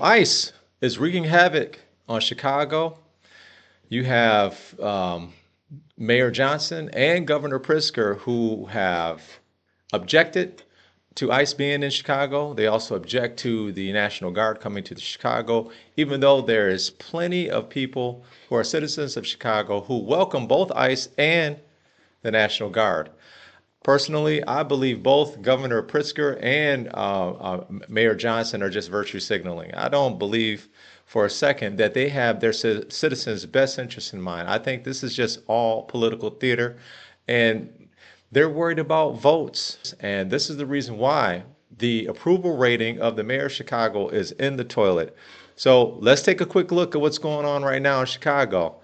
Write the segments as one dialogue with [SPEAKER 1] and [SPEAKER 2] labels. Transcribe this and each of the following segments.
[SPEAKER 1] ICE is wreaking havoc on Chicago. You have Mayor Johnson and Governor Pritzker who have objected to ICE being in Chicago. They also object to the National Guard coming to Chicago, even though there is plenty of people who are citizens of Chicago who welcome both ICE and the National Guard. Personally, I believe both Governor Pritzker and Mayor Johnson are just virtue signaling. I don't believe for a second that they have their citizens' best interests in mind. I think this is just all political theater, and they're worried about votes. And this is the reason why the approval rating of the mayor of Chicago is in the toilet. So let's take a quick look at what's going on right now in Chicago.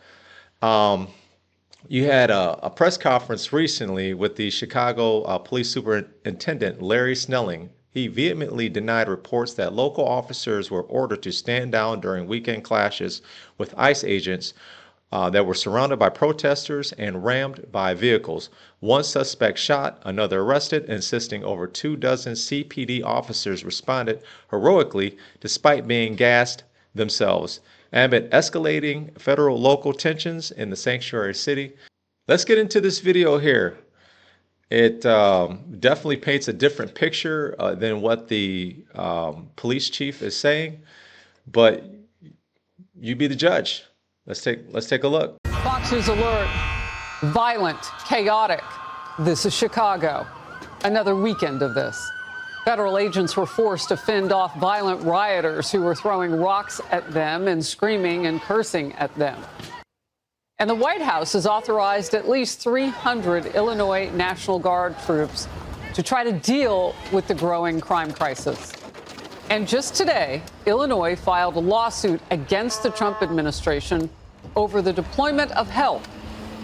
[SPEAKER 1] You had a press conference recently with the Chicago Police Superintendent Larry Snelling. He vehemently denied reports that local officers were ordered to stand down during weekend clashes with ICE agents that were surrounded by protesters and rammed by vehicles. One suspect shot, another arrested, insisting over 24 CPD officers responded heroically despite being gassed themselves. Amid escalating federal-local tensions in the sanctuary city. Let's get into this video here. It definitely paints a different picture than what the police chief is saying, but you be the judge. Let's take a look.
[SPEAKER 2] Fox News alert: violent, chaotic. This is Chicago. Another weekend of this. Federal agents were forced to fend off violent rioters who were throwing rocks at them and screaming and cursing at them. And the White House has authorized at least 300 Illinois National Guard troops to try to deal with the growing crime crisis. And just today, Illinois filed a lawsuit against the Trump administration over the deployment of help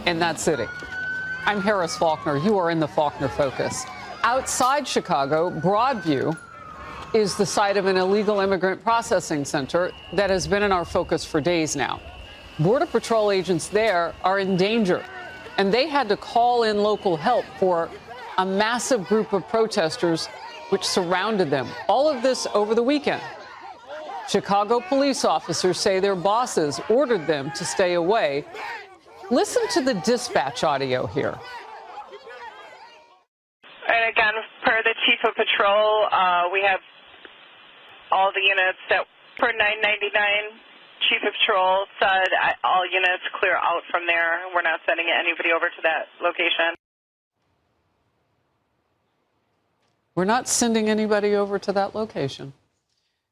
[SPEAKER 2] in that city. I'm Harris Faulkner. You are in the Faulkner Focus. Outside Chicago, Broadview is the site of an illegal immigrant processing center that has been in our focus for days now. Border Patrol agents there are in danger, and they had to call in local help for a massive group of protesters which surrounded them. All of this over the weekend. Chicago police officers say their bosses ordered them to stay away. Listen to the dispatch audio here.
[SPEAKER 3] And again, per the chief of patrol, we have all the units that per 999, chief of patrol said all units clear out from there. We're not sending anybody over to that location.
[SPEAKER 2] We're not sending anybody over to that location.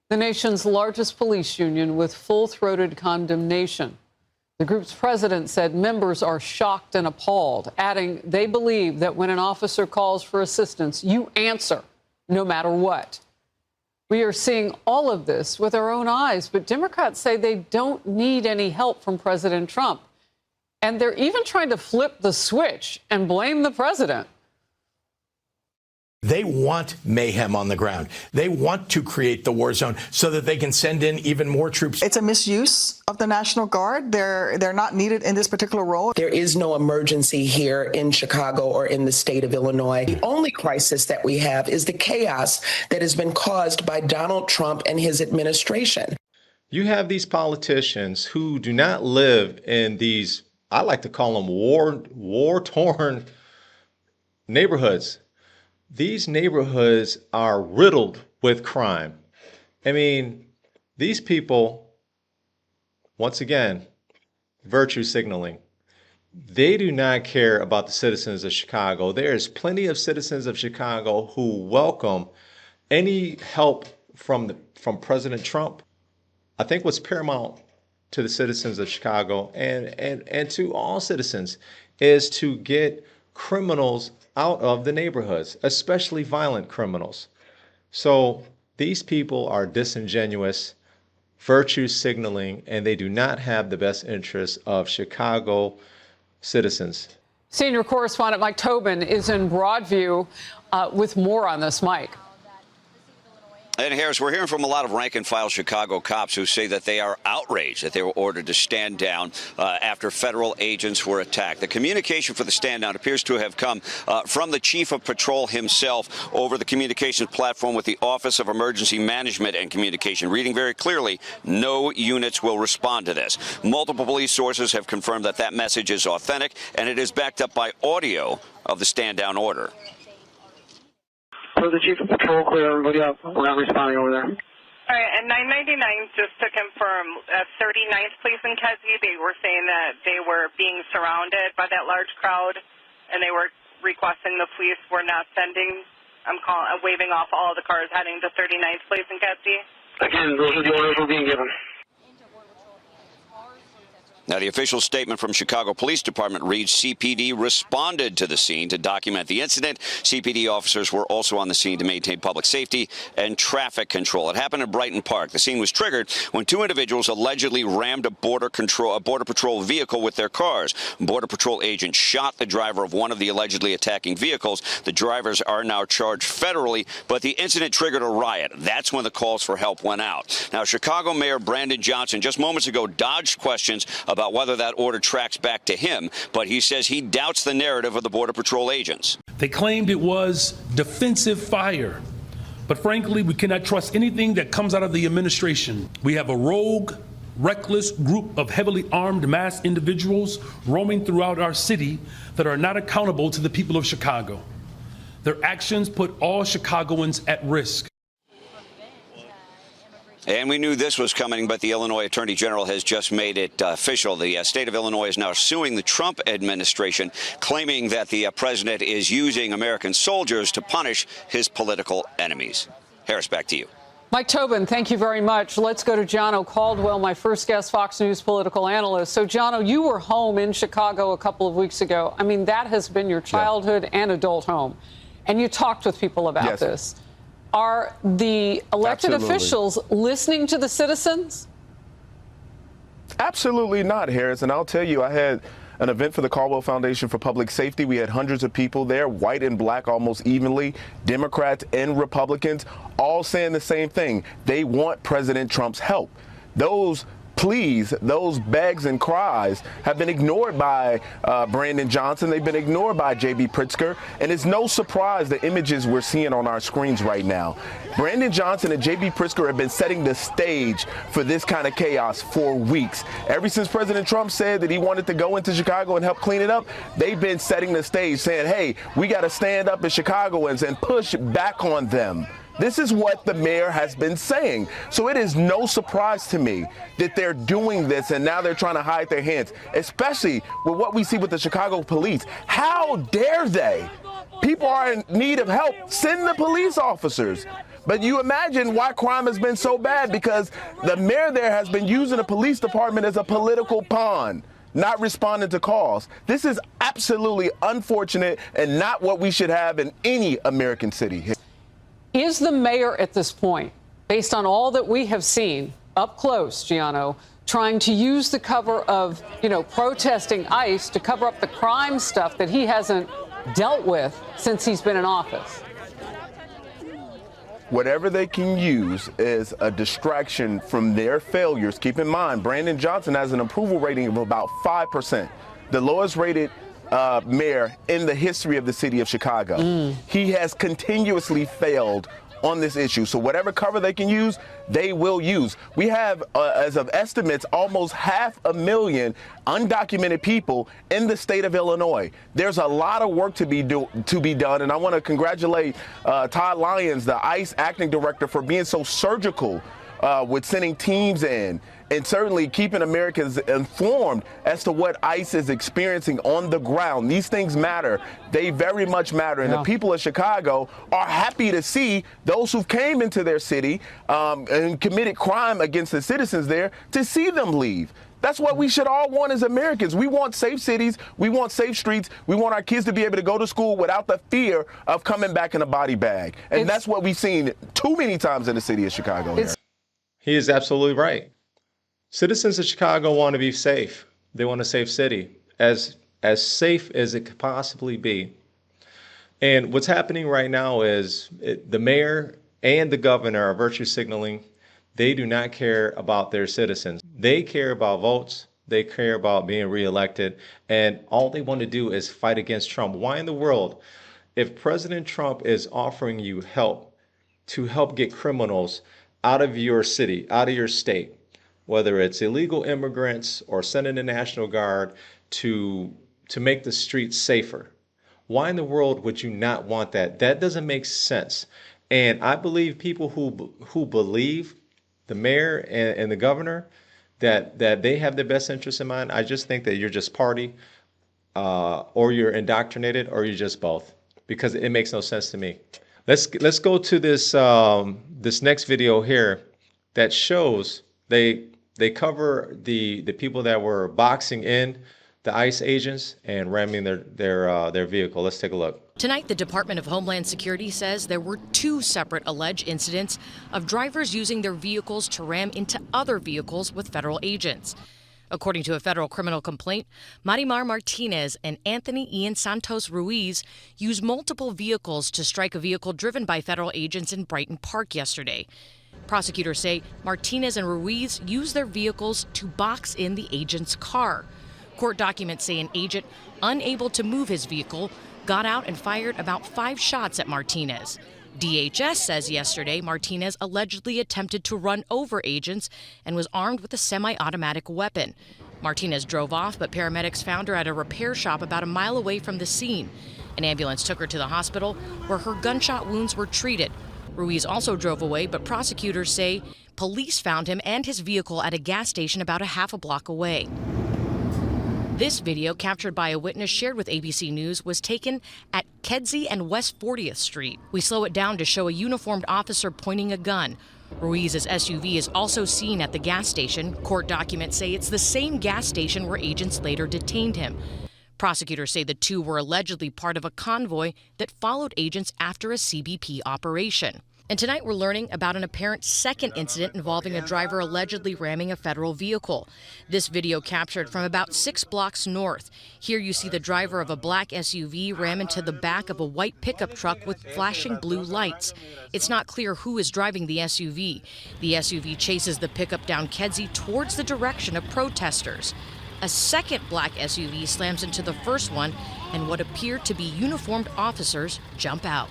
[SPEAKER 2] The nation's largest police union with full-throated condemnation. The group's president said members are shocked and appalled, adding they believe that when an officer calls for assistance, you answer, no matter what. We are seeing all of this with our own eyes, but Democrats say they don't need any help from President Trump. And they're even trying to flip the switch and blame the president.
[SPEAKER 4] They want mayhem on the ground. They want to create the war zone so that they can send in even more troops.
[SPEAKER 5] It's a misuse of the National Guard. They're not needed in this particular role.
[SPEAKER 6] There is no emergency here in Chicago or in the state of Illinois. The only crisis that we have is the chaos that has been caused by Donald Trump and his administration.
[SPEAKER 1] You have these politicians who do not live in these, I like to call them war-torn neighborhoods. These neighborhoods are riddled with crime. I mean, these people, once again, virtue signaling. They do not care about the citizens of Chicago. There is plenty of citizens of Chicago who welcome any help from President Trump. I think what's paramount to the citizens of Chicago and to all citizens is to get criminals out of the neighborhoods, especially violent criminals. So these people are disingenuous, virtue signaling, and they do not have the best interests of Chicago citizens.
[SPEAKER 2] Senior correspondent Mike Tobin is in Broadview with more on this. Mike.
[SPEAKER 7] And Harris, we're hearing from a lot of rank-and-file Chicago cops who say that they are outraged that they were ordered to stand down after federal agents were attacked. The communication for the stand down appears to have come from the chief of patrol himself over the communications platform with the Office of Emergency Management and Communication, reading very clearly, no units will respond to this. Multiple police sources have confirmed that that message is authentic, and it is backed up by audio of the stand-down order.
[SPEAKER 8] So the chief of patrol, clear everybody up. We're not responding over there.
[SPEAKER 3] All right, and 999, just to confirm, 39th Police in Kedzie, they were saying that they were being surrounded by that large crowd, and they were requesting the police were not sending, waving off all the cars heading to 39th Police in Kedzie.
[SPEAKER 8] Again, those are the orders we're being given.
[SPEAKER 7] Now, the official statement from Chicago Police Department reads, CPD responded to the scene to document the incident. CPD officers were also on the scene to maintain public safety and traffic control. It happened in Brighton Park. The scene was triggered when two individuals allegedly rammed a Border Patrol vehicle with their cars. Border Patrol agents shot the driver of one of the allegedly attacking vehicles. The drivers are now charged federally, but the incident triggered a riot. That's when the calls for help went out. Now, Chicago Mayor Brandon Johnson just moments ago dodged questions about whether that order tracks back to him, but he says he doubts the narrative of the Border Patrol agents.
[SPEAKER 9] They claimed it was defensive fire, but frankly, we cannot trust anything that comes out of the administration. We have a rogue, reckless group of heavily armed masked individuals roaming throughout our city that are not accountable to the people of Chicago. Their actions put all Chicagoans at risk.
[SPEAKER 7] And we knew this was coming, but the Illinois Attorney General has just made it official. The state of Illinois is now suing the Trump administration, claiming that the president is using American soldiers to punish his political enemies. Harris, back to you.
[SPEAKER 2] Mike Tobin, thank you very much. Let's go to Jono Caldwell, my first guest, Fox News political analyst. So, Jono, you were home in Chicago a couple of weeks ago. I mean, that has been your childhood and adult home. And you talked with people about this. Are the elected officials listening to the citizens?
[SPEAKER 10] Absolutely not, Harris. And I'll tell you, I had an event for the Caldwell Foundation for Public Safety. We had hundreds of people there, white and black almost evenly, Democrats and Republicans, all saying the same thing. They want President Trump's help. Those pleas, those begs and cries have been ignored by Brandon Johnson. They've been ignored by J.B. Pritzker. And it's no surprise the images we're seeing on our screens right now. Brandon Johnson and J.B. Pritzker have been setting the stage for this kind of chaos for weeks. Ever since President Trump said that he wanted to go into Chicago and help clean it up, they've been setting the stage saying, hey, we got to stand up as Chicagoans and push back on them. This is what the mayor has been saying. So it is no surprise to me that they're doing this and now they're trying to hide their hands, especially with what we see with the Chicago police. How dare they? People are in need of help. Send the police officers. But you imagine why crime has been so bad, because the mayor there has been using the police department as a political pawn, not responding to calls. This is absolutely unfortunate and not what we should have in any American city.
[SPEAKER 2] Is the mayor at this point, based on all that we have seen up close, Giano, trying to use the cover of, protesting ICE to cover up the crime stuff that he hasn't dealt with since he's been in office?
[SPEAKER 10] Whatever they can use is a distraction from their failures. Keep in mind, Brandon Johnson has an approval rating of about 5%, the lowest rated mayor in the history of the city of Chicago. He has continuously failed on this issue. So whatever cover they can use, they will use. We have, as of estimates, almost 500,000 undocumented people in the state of Illinois. There's a lot of work to be done, and I want to congratulate Todd Lyons, the ICE acting director, for being so surgical with sending teams in and certainly keeping Americans informed as to what ICE is experiencing on the ground. These things matter. They very much matter. And the people of Chicago are happy to see those who came into their city and committed crime against the citizens there, to see them leave. That's what we should all want as Americans. We want safe cities. We want safe streets. We want our kids to be able to go to school without the fear of coming back in a body bag. And that's what we've seen too many times in the city of Chicago.
[SPEAKER 1] He is absolutely right. Citizens of Chicago want to be safe. They want a safe city, as safe as it could possibly be. And what's happening right now is the mayor and the governor are virtue signaling. They do not care about their citizens. They care about votes. They care about being reelected. And all they want to do is fight against Trump. Why in the world, if President Trump is offering you help to help get criminals out of your city, out of your state, whether it's illegal immigrants or sending the National Guard to make the streets safer, why in the world would you not want that? That doesn't make sense. And I believe people who believe the mayor and the governor that they have their best interests in mind, I just think that you're just party, or you're indoctrinated, or you're just both, because it makes no sense to me. Let's go to this this next video here that shows they cover the people that were boxing in the ICE agents and ramming their vehicle. Let's take a look.
[SPEAKER 11] Tonight, the Department of Homeland Security says there were 2 separate alleged incidents of drivers using their vehicles to ram into other vehicles with federal agents. According to a federal criminal complaint, Marimar Martinez and Anthony Ian Santos Ruiz used multiple vehicles to strike a vehicle driven by federal agents in Brighton Park yesterday. Prosecutors say Martinez and Ruiz used their vehicles to box in the agent's car. Court documents say an agent, unable to move his vehicle, got out and fired about 5 shots at Martinez. DHS says yesterday Martinez allegedly attempted to run over agents and was armed with a semi-automatic weapon. Martinez drove off, but paramedics found her at a repair shop about a mile away from the scene. An ambulance took her to the hospital where her gunshot wounds were treated. Ruiz also drove away, but prosecutors say police found him and his vehicle at a gas station about a half a block away. This video, captured by a witness shared with ABC News, was taken at Kedzie and West 40th Street. We slow it down to show a uniformed officer pointing a gun. Ruiz's SUV is also seen at the gas station. Court documents say it's the same gas station where agents later detained him. Prosecutors say the 2 were allegedly part of a convoy that followed agents after a CBP operation. And tonight we're learning about an apparent second incident involving a driver allegedly ramming a federal vehicle. This video captured from about 6 blocks north. Here you see the driver of a black SUV ram into the back of a white pickup truck with flashing blue lights. It's not clear who is driving the SUV. The SUV chases the pickup down Kedzie towards the direction of protesters. A second black SUV slams into the first one, and what appear to be uniformed officers jump out.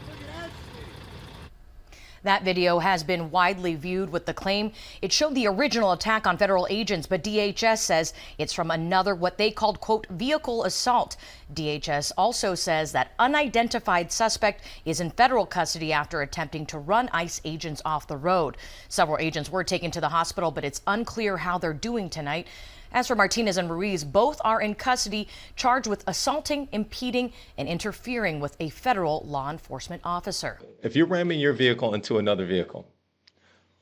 [SPEAKER 12] That video has been widely viewed with the claim it showed the original attack on federal agents, but DHS says it's from another, what they called, quote, vehicle assault. DHS also says that unidentified suspect is in federal custody after attempting to run ICE agents off the road. Several agents were taken to the hospital, but it's unclear how they're doing tonight. As for Martinez and Ruiz, both are in custody, charged with assaulting, impeding, and interfering with a federal law enforcement officer.
[SPEAKER 1] If you're ramming your vehicle into another vehicle,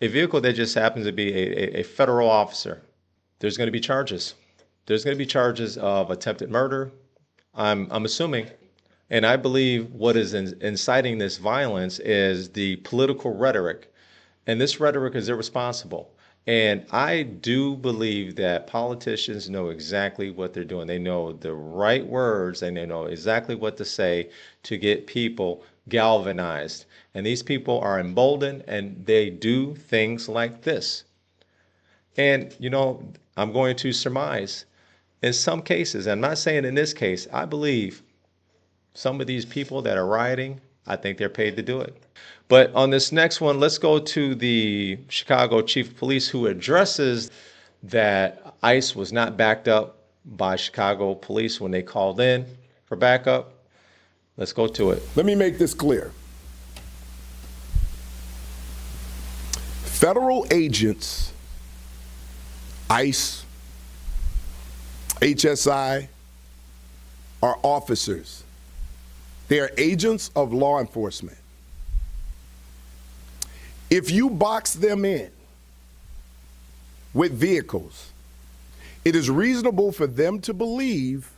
[SPEAKER 1] a vehicle that just happens to be a federal officer, there's going to be charges. There's going to be charges of attempted murder, I'm assuming. And I believe what is inciting this violence is the political rhetoric. And this rhetoric is irresponsible. And I do believe that politicians know exactly what they're doing. They know the right words and they know exactly what to say to get people galvanized. And these people are emboldened and they do things like this. And, you know, I'm going to surmise in some cases, I'm not saying in this case, I believe some of these people that are rioting, I think they're paid to do it. But on this next one, let's go to the Chicago Chief of Police, who addresses that ICE was not backed up by Chicago police when they called in for backup. Let's go to it.
[SPEAKER 13] Let me make this clear. Federal agents, ICE, HSI, are officers. They are agents of law enforcement. If you box them in with vehicles, it is reasonable for them to believe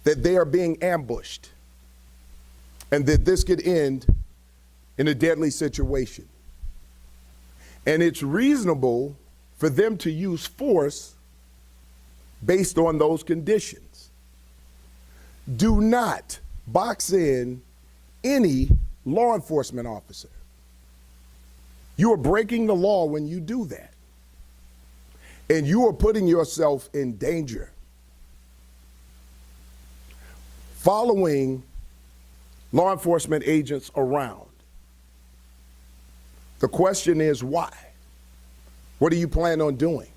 [SPEAKER 13] that they are being ambushed and that this could end in a deadly situation. And it's reasonable for them to use force based on those conditions. Do not box in any law enforcement officer. You are breaking the law when you do that. And you are putting yourself in danger. Following law enforcement agents around. The question is why? What do you plan on doing?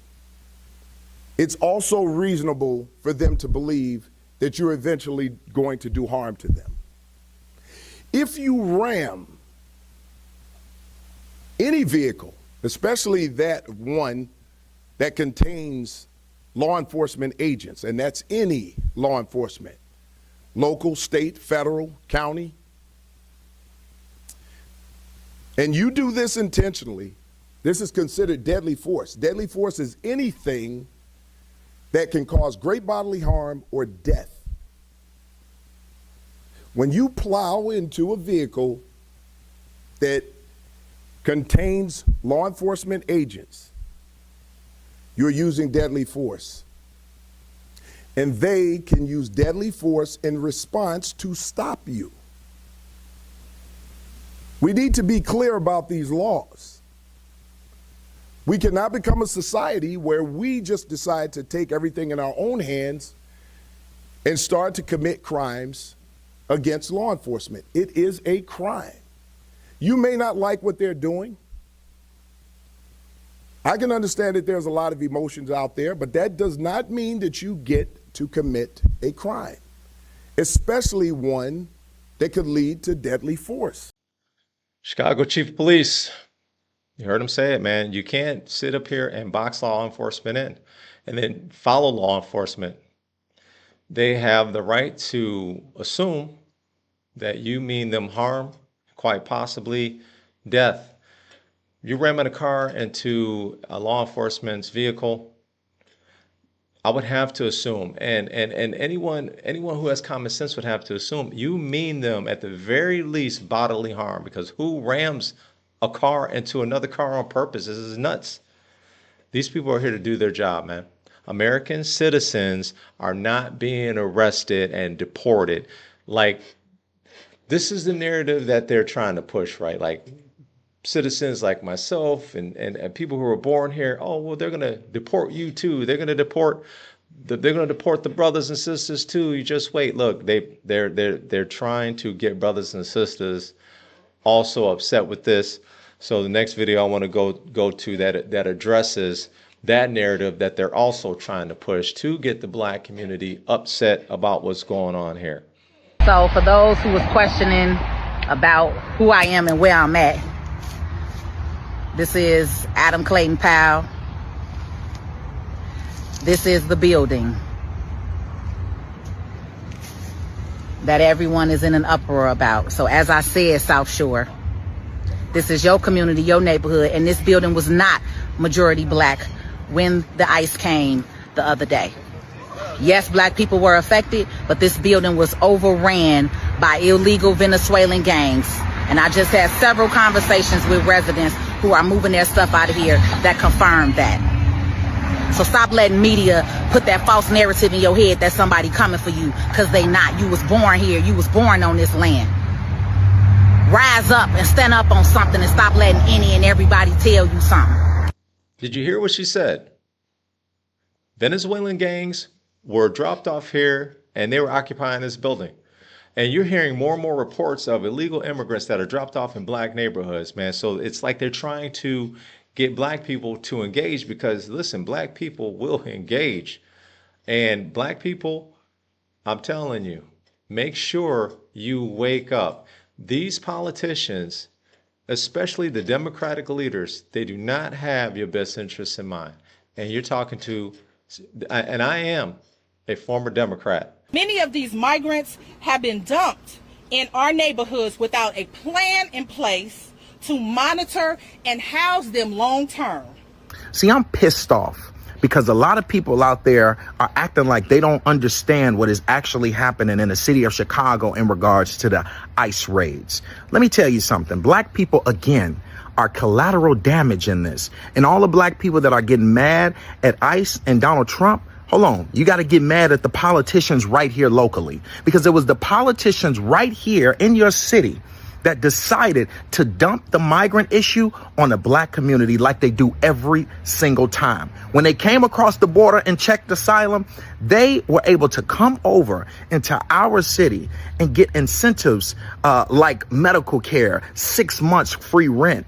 [SPEAKER 13] It's also reasonable for them to believe that you're eventually going to do harm to them. If you ram any vehicle, especially that one that contains law enforcement agents, and that's any law enforcement, local, state, federal, county, and you do this intentionally, this is considered deadly force. Deadly force is anything that can cause great bodily harm or death. When you plow into a vehicle that contains law enforcement agents, you're using deadly force. And they can use deadly force in response to stop you. We need to be clear about these laws. We cannot become a society where we just decide to take everything in our own hands and start to commit crimes against law enforcement. It is a crime. You may not like what they're doing. I can understand that there's a lot of emotions out there, but that does not mean that you get to commit a crime, especially one that could lead to deadly force.
[SPEAKER 1] Chicago Chief of Police, you heard him say it, man. You can't sit up here and box law enforcement in and then follow law enforcement. They have the right to assume that you mean them harm, quite possibly death. You ram in a car into a law enforcement's vehicle, I would have to assume, and anyone who has common sense would have to assume, you mean them at the very least bodily harm, because who rams a car into another car on purpose? This is nuts. These people are here to do their job, man. American citizens are not being arrested and deported. Like, this is the narrative that they're trying to push, right? Like, citizens like myself and people who were born here, oh, well, they're going to deport you too. They're going to deport the brothers and sisters too. You just wait. Look, they're trying to get brothers and sisters also upset with this. So the next video I want to go to that addresses that narrative that they're also trying to push to get the black community upset about what's going on here.
[SPEAKER 14] So for those who was questioning about who I am and where I'm at, this is Adam Clayton Powell. This is the building that everyone is in an uproar about. So as I said, South Shore, this is your community, your neighborhood, and this building was not majority black when the ICE came the other day. Yes, black people were affected, but this building was overran by illegal Venezuelan gangs. And I just had several conversations with residents who are moving their stuff out of here that confirmed that. So stop letting media put that false narrative in your head that somebody coming for you, because they not. You was born here. You was born on this land. Rise up and stand up on something and stop letting any and everybody tell you something.
[SPEAKER 1] Did you hear what she said? Venezuelan gangs were dropped off here and they were occupying this building. And you're hearing more and more reports of illegal immigrants that are dropped off in black neighborhoods, man. So it's like they're trying to get black people to engage, because listen, black people will engage. And black people, I'm telling you, make sure you wake up. These politicians, especially the Democratic leaders, they do not have your best interests in mind. And you're talking to, and I am a former Democrat.
[SPEAKER 15] Many of these migrants have been dumped in our neighborhoods without a plan in place to monitor and house them long term.
[SPEAKER 16] See, I'm pissed off because a lot of people out there are acting like they don't understand what is actually happening in the city of Chicago in regards to the ICE raids. Let me tell you something. Black people, again, are collateral damage in this. And all the black people that are getting mad at ICE and Donald Trump, hold on, you got to get mad at the politicians right here locally, because it was the politicians right here in your city that decided to dump the migrant issue on the black community like they do every single time. When they came across the border and checked asylum, they were able to come over into our city and get incentives like medical care, 6 months free rent,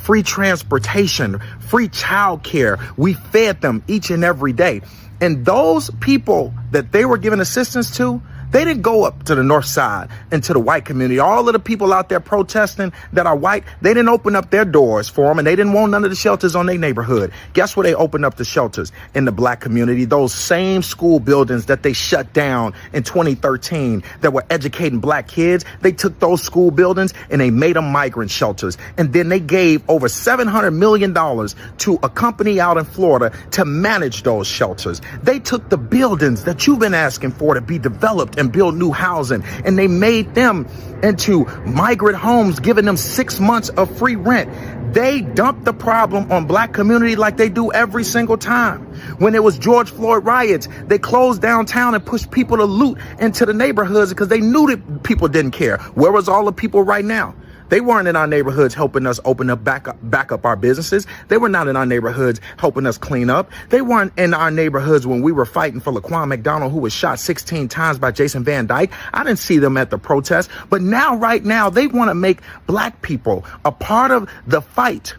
[SPEAKER 16] free transportation, free child care. We fed them each and every day. And those people that they were giving assistance to, they didn't go up to the north side and to the white community. All of the people out there protesting that are white, they didn't open up their doors for them, and they didn't want none of the shelters on their neighborhood. Guess where they opened up the shelters? In the black community. Those same school buildings that they shut down in 2013 that were educating black kids, they took those school buildings and they made them migrant shelters. And then they gave over $700 million to a company out in Florida to manage those shelters. They took the buildings that you've been asking for to be developed and build new housing, and they made them into migrant homes, giving them 6 months of free rent. They dumped the problem on black community like they do every single time. When it was George Floyd riots, they closed downtown and pushed people to loot into the neighborhoods because they knew that people didn't care. Where was all the people right now? They weren't in our neighborhoods helping us open up back up our businesses. They were not in our neighborhoods helping us clean up. They weren't in our neighborhoods when we were fighting for Laquan McDonald, who was shot 16 times by Jason Van Dyke. I didn't see them at the protest. But now, right now, they want to make black people a part of the fight.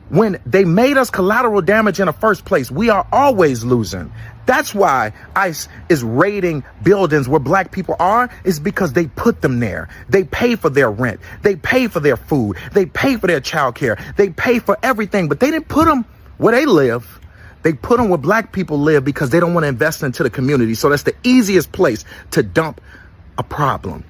[SPEAKER 16] When they made us collateral damage in the first place, we are always losing. That's why ICE is raiding buildings where black people are, is because they put them there. They pay for their rent. They pay for their food. They pay for their child care. They pay for everything, but they didn't put them where they live. They put them where black people live because they don't want to invest into the community. So that's the easiest place to dump a problem.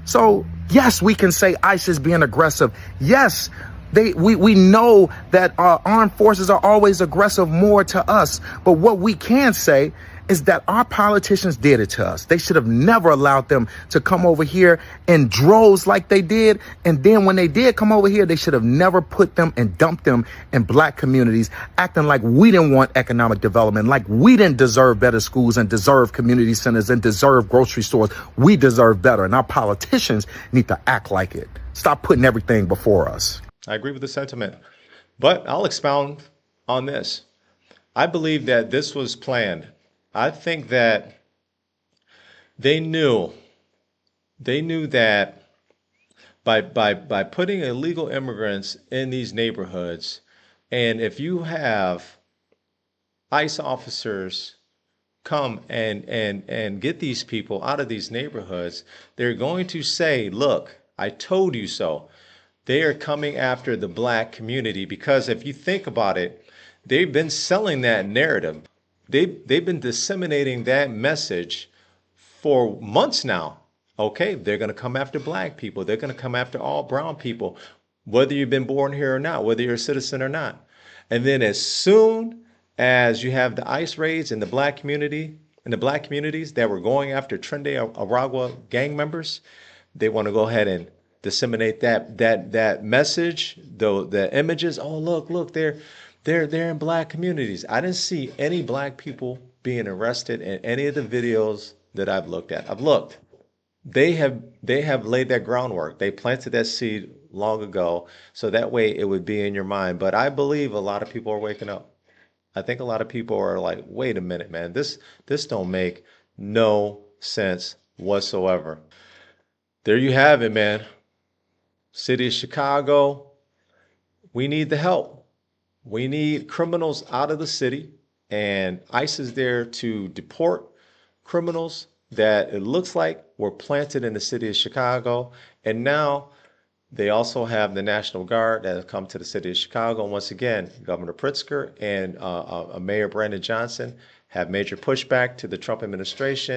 [SPEAKER 16] So yes, we can say ICE is being aggressive. Yes, we know that our armed forces are always aggressive more to us. But what we can say is that our politicians did it to us. They should have never allowed them to come over here in droves like they did. And then when they did come over here, they should have never put them and dumped them in black communities, acting like we didn't want economic development, like we didn't deserve better schools and deserve community centers and deserve grocery stores. We deserve better. And our politicians need to act like it. Stop putting everything before us.
[SPEAKER 1] I agree with the sentiment, but I'll expound on this. I believe that this was planned. I think that they knew that by putting illegal immigrants in these neighborhoods, and if you have ICE officers come and get these people out of these neighborhoods, they're going to say, look, I told you so. They are coming after the black community because if you think about it, they've been selling that narrative. They've been disseminating that message for months now. Okay, they're going to come after black people. They're going to come after all brown people, whether you've been born here or not, whether you're a citizen or not. And then as soon as you have the ICE raids in the black community, in the black communities that were going after Trinidad Aragua gang members, they want to go ahead and disseminate that message, the images. Oh, look, they're in black communities. I didn't see any black people being arrested in any of the videos that I've looked at. I've looked. They have laid that groundwork. They planted that seed long ago, so that way it would be in your mind. But I believe a lot of people are waking up. I think a lot of people are like, wait a minute, man, this don't make no sense whatsoever. There you have it, man. City of Chicago, we need the help. We need criminals out of the city, and ICE is there to deport criminals that it looks like were planted in the city of Chicago. And now they also have the National Guard that has come to the city of Chicago. And once again, Governor Pritzker and Mayor Brandon Johnson have major pushback to the Trump administration.